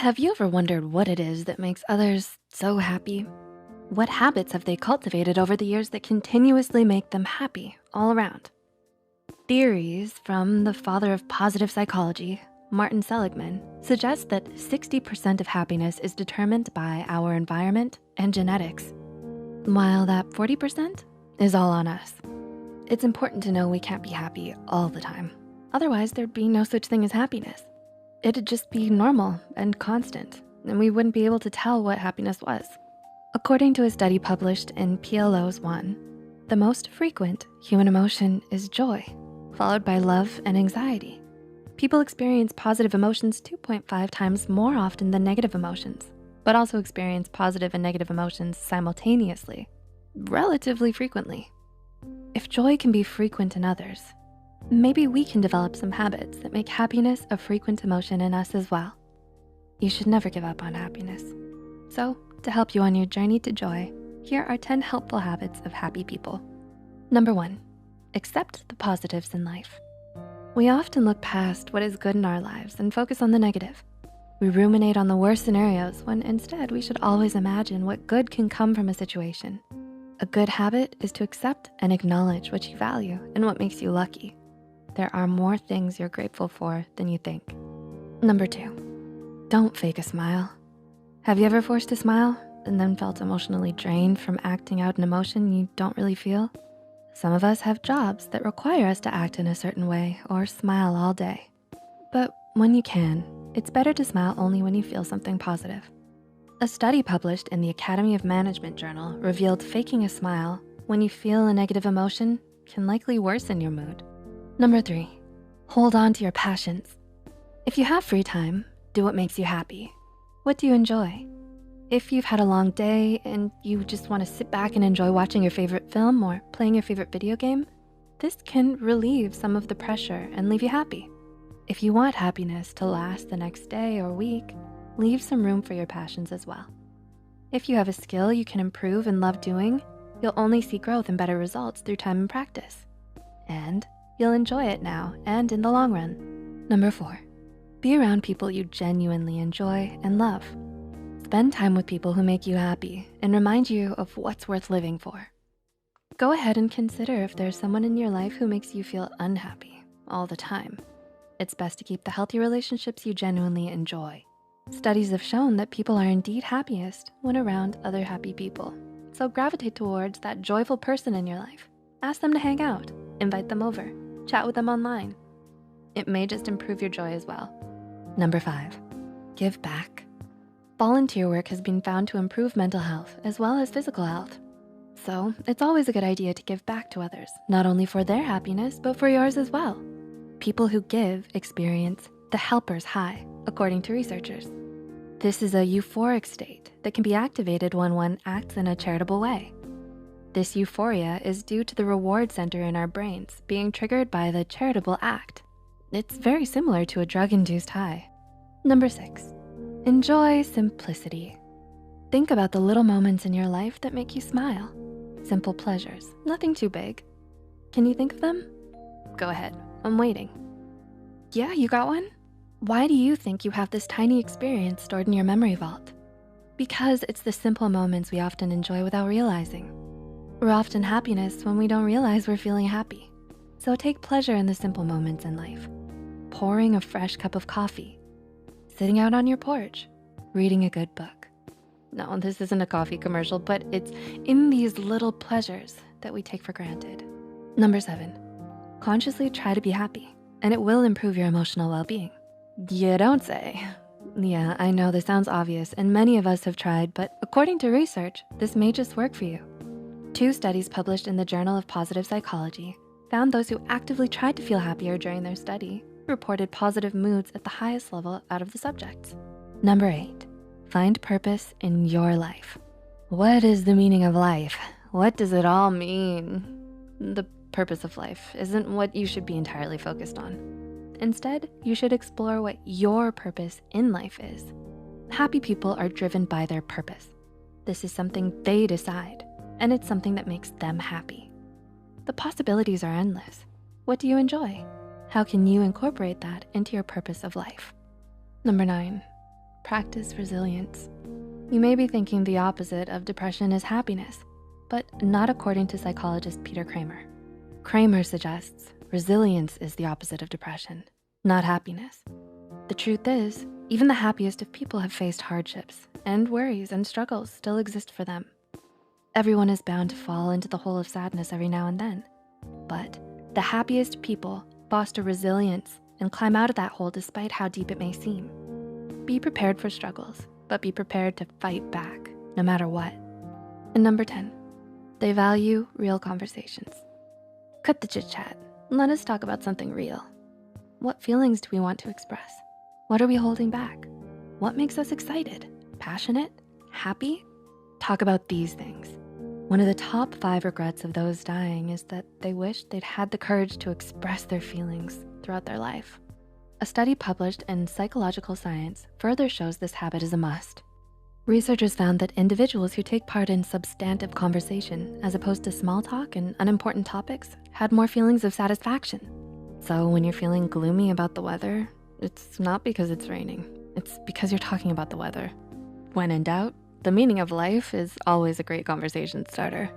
Have you ever wondered what it is that makes others so happy? What habits have they cultivated over the years that continuously make them happy all around? Theories from the father of positive psychology, Martin Seligman, suggest that 60% of happiness is determined by our environment and genetics, while that 40% is all on us. It's important to know we can't be happy all the time. Otherwise, there'd be no such thing as happiness. It'd just be normal and constant, and we wouldn't be able to tell what happiness was. According to a study published in PLOS One, the most frequent human emotion is joy, followed by love and anxiety. People experience positive emotions 2.5 times more often than negative emotions, but also experience positive and negative emotions simultaneously, relatively frequently. If joy can be frequent in others, maybe we can develop some habits that make happiness a frequent emotion in us as well. You should never give up on happiness. So, to help you on your journey to joy, here are 10 helpful habits of happy people. Number 1, accept the positives in life. We often look past what is good in our lives and focus on the negative. We ruminate on the worst scenarios when instead we should always imagine what good can come from a situation. A good habit is to accept and acknowledge what you value and what makes you lucky. There are more things you're grateful for than you think. Number 2, don't fake a smile. Have you ever forced a smile and then felt emotionally drained from acting out an emotion you don't really feel? Some of us have jobs that require us to act in a certain way or smile all day. But when you can, it's better to smile only when you feel something positive. A study published in the Academy of Management journal revealed faking a smile when you feel a negative emotion can likely worsen your mood. Number 3, hold on to your passions. If you have free time, do what makes you happy. What do you enjoy? If you've had a long day and you just wanna sit back and enjoy watching your favorite film or playing your favorite video game, this can relieve some of the pressure and leave you happy. If you want happiness to last the next day or week, leave some room for your passions as well. If you have a skill you can improve and love doing, you'll only see growth and better results through time and practice. And you'll enjoy it now and in the long run. Number 4, be around people you genuinely enjoy and love. Spend time with people who make you happy and remind you of what's worth living for. Go ahead and consider if there's someone in your life who makes you feel unhappy all the time. It's best to keep the healthy relationships you genuinely enjoy. Studies have shown that people are indeed happiest when around other happy people. So gravitate towards that joyful person in your life. Ask them to hang out, invite them over, chat with them online. It may just improve your joy as well. Number 5, give back. Volunteer work has been found to improve mental health as well as physical health. So it's always a good idea to give back to others, not only for their happiness, but for yours as well. People who give experience the helper's high, according to researchers. This is a euphoric state that can be activated when one acts in a charitable way. This euphoria is due to the reward center in our brains being triggered by the charitable act. It's very similar to a drug-induced high. Number 6, enjoy simplicity. Think about the little moments in your life that make you smile. Simple pleasures, nothing too big. Can you think of them? Go ahead, I'm waiting. Yeah, you got one? Why do you think you have this tiny experience stored in your memory vault? Because it's the simple moments we often enjoy without realizing. We're often happiness when we don't realize we're feeling happy. So take pleasure in the simple moments in life. Pouring a fresh cup of coffee, sitting out on your porch, reading a good book. No, this isn't a coffee commercial, but it's in these little pleasures that we take for granted. Number 7, consciously try to be happy, and it will improve your emotional well-being. You don't say. Yeah, I know this sounds obvious, and many of us have tried, but according to research, this may just work for you. 2 studies published in the Journal of Positive Psychology found those who actively tried to feel happier during their study reported positive moods at the highest level out of the subjects. Number 8, find purpose in your life. What is the meaning of life? What does it all mean? The purpose of life isn't what you should be entirely focused on. Instead, you should explore what your purpose in life is. Happy people are driven by their purpose. This is something they decide, and it's something that makes them happy. The possibilities are endless. What do you enjoy? How can you incorporate that into your purpose of life? Number 9, practice resilience. You may be thinking the opposite of depression is happiness, but not according to psychologist Peter Kramer. Kramer suggests resilience is the opposite of depression, not happiness. The truth is, even the happiest of people have faced hardships, and worries and struggles still exist for them. Everyone is bound to fall into the hole of sadness every now and then, but the happiest people foster resilience and climb out of that hole despite how deep it may seem. Be prepared for struggles, but be prepared to fight back, no matter what. And number 10, they value real conversations. Cut the chit chat, let us talk about something real. What feelings do we want to express? What are we holding back? What makes us excited, passionate, happy? Talk about these things. One of the top 5 regrets of those dying is that they wish they'd had the courage to express their feelings throughout their life. A study published in Psychological Science further shows this habit is a must. Researchers found that individuals who take part in substantive conversation as opposed to small talk and unimportant topics had more feelings of satisfaction. So when you're feeling gloomy about the weather, it's not because it's raining, it's because you're talking about the weather. When in doubt, the meaning of life is always a great conversation starter.